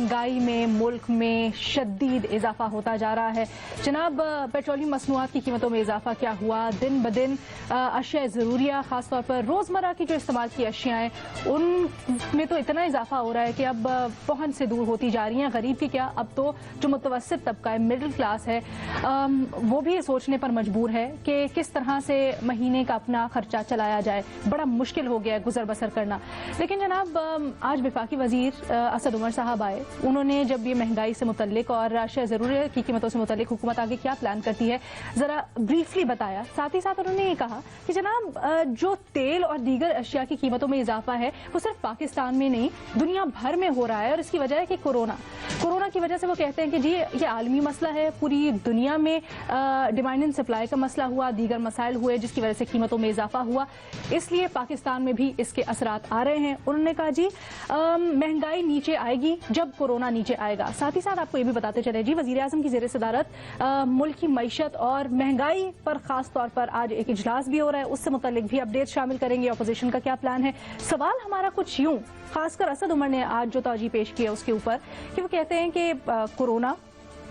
महंगाई में मुल्क में शदीद इजाफा होता जा रहा है। जनाब, पेट्रोलियम मसनूआत की कीमतों में इजाफा क्या हुआ? दिन ब दिन अशिया ज़रूरिया ख़ासतौर पर रोज़मर्रा की जो इस्तेमाल की अशियाएँ उनमें तो इतना इजाफा हो रहा है कि अब पहुँच से दूर होती जा रही हैं। गरीब की क्या, अब तो जो मुतवस्सित तबका है, मिडिल क्लास है, वो भी सोचने पर मजबूर है कि किस तरह से महीने का अपना खर्चा चलाया जाए। बड़ा मुश्किल हो गया है गुजर बसर करना। लेकिन जनाब, आज वफाकी वजीर असद उमर साहब आए, उन्होंने जब ये महंगाई से मुतल्लिक और अशिया ज़रूरियत की कीमतों से मुतल्लिक हुकूमत आगे क्या प्लान करती है ज़रा ब्रीफली बताया। साथ ही साथ उन्होंने ये कहा कि जनाब, जो तेल और दीगर अशिया की कीमतों में इजाफा है वो सिर्फ पाकिस्तान में नहीं दुनिया भर में हो रहा है, और इसकी वजह है कि कोरोना की वजह से वो कहते हैं कि जी ये आलमी मसला है, पूरी दुनिया में डिमांड एंड सप्लाई का मसला हुआ, दीगर मसाइल हुए जिसकी वजह से कीमतों में इजाफा हुआ, इसलिए पाकिस्तान में भी इसके असरात आ रहे हैं। उन्होंने कहा जी महंगाई नीचे आएगी जब कोरोना नीचे आएगा। साथ ही साथ आपको ये भी बताते चले जी, वजीर आज़म की ज़ेर सदारत मुल्क की मईशत और महंगाई पर खास तौर पर आज एक इजलास भी हो रहा है, उससे मुतल्लिक भी अपडेट शामिल करेंगे। अपोजिशन का क्या प्लान है? सवाल हमारा कुछ यूं, खासकर असद उमर ने आज जो तौजीह पेश किया उसके ऊपर, कि वो कहते हैं कि कोरोना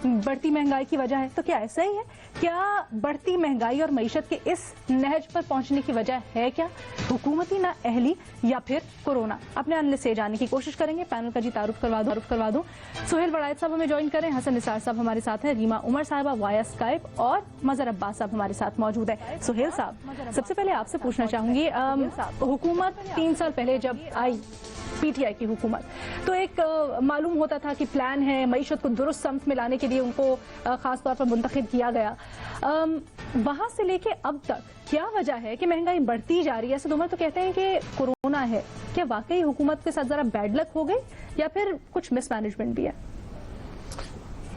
बढ़ती महंगाई की वजह है। तो क्या ऐसा ही है? क्या बढ़ती महंगाई और मईशत के इस नहज पर पहुंचने की वजह है क्या हुकूमती ना अहली या फिर कोरोना? अपने एनालिस्ट से जानने की कोशिश करेंगे। पैनल का जी तारुफ करवा दूं। सुहेल बड़ायत साहब हमें ज्वाइन करें, हसन निसार साहब हमारे साथ हैं, रीमा उमर साहिबा वाया स्काइप और मजहर अब्बास साहब हमारे साथ मौजूद है। सुहेल साहब, सबसे पहले आपसे पूछना चाहूंगी, हुकूमत 3 साल पहले जब आई पीटीआई की हुकूमत, तो एक मालूम होता था कि प्लान है मईशत को दुरुस्त समत में लाने के लिए उनको खास तौर पर मुंतखब किया गया। वहां से लेके अब तक क्या वजह है कि महंगाई बढ़ती जा रही है? असद उमर तो कहते हैं कि कोरोना है। क्या वाकई हुकूमत के साथ जरा बैड लक हो गई या फिर कुछ मिसमैनेजमेंट भी है?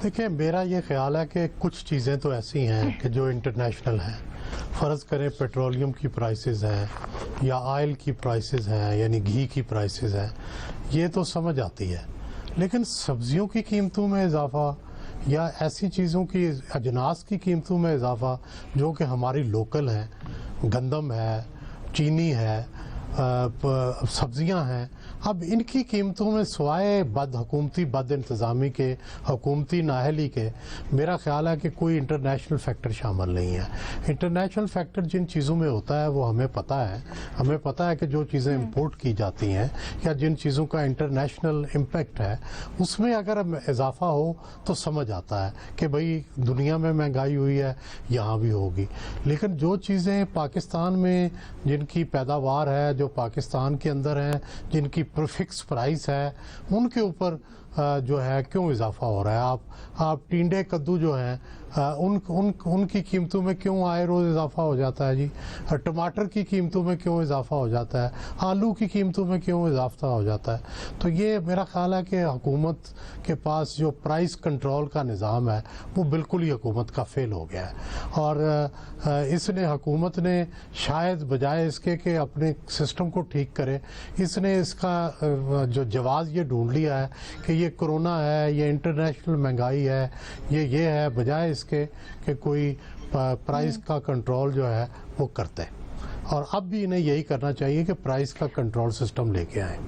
देखिए, मेरा ये ख्याल है कि कुछ चीज़ें तो ऐसी हैं कि जो इंटरनेशनल हैं। फ़र्ज़ करें पेट्रोलियम की प्राइसेस हैं या ऑयल की प्राइसेस हैं, यानी घी की प्राइसेस हैं, ये तो समझ आती है। लेकिन सब्जियों की कीमतों में इजाफा या ऐसी चीज़ों की अजनास की कीमतों में इजाफा जो कि हमारी लोकल हैं, गंदम है, चीनी है, सब्जियां हैं, अब इनकी कीमतों में सिवाय बद इंतज़ामी के, हुकूमती नाअहली के, मेरा ख्याल है कि कोई इंटरनेशनल फैक्टर शामिल नहीं है। इंटरनेशनल फैक्टर जिन चीज़ों में होता है वो हमें पता है। हमें पता है कि जो चीज़ें इंपोर्ट की जाती हैं या जिन चीज़ों का इंटरनेशनल इम्पेक्ट है उसमें अगर इजाफा हो तो समझ आता है कि भाई दुनिया में महंगाई हुई है, यहाँ भी होगी। लेकिन जो चीज़ें पाकिस्तान में जिनकी पैदावार है, जो पाकिस्तान के अंदर हैं, जिनकी फिक्स प्राइस है, उनके ऊपर जो है क्यों इजाफा हो रहा है? आप टिंडे कद्दू जो हैं उनकी कीमतों में क्यों आए रोज़ इजाफा हो जाता है जी? टमाटर की कीमतों में क्यों इजाफा हो जाता है? आलू की कीमतों में क्यों इजाफा हो जाता है? तो ये मेरा ख्याल है कि हुकूमत के पास जो प्राइस कंट्रोल का निज़ाम है वो बिल्कुल ही हुकूमत का फेल हो गया है। और इसने हुकूमत ने शायद बजाय इसके कि अपने सिस्टम को ठीक करे, इसने इसका जो जवाब ये ढूंढ लिया है कि ये कोरोना है, ये इंटरनेशनल महंगाई है, ये है, बजाय इसके कि कोई प्राइस का कंट्रोल जो है वो करते हैं। और अब भी इन्हें यही करना चाहिए कि प्राइस का कंट्रोल सिस्टम लेके आए।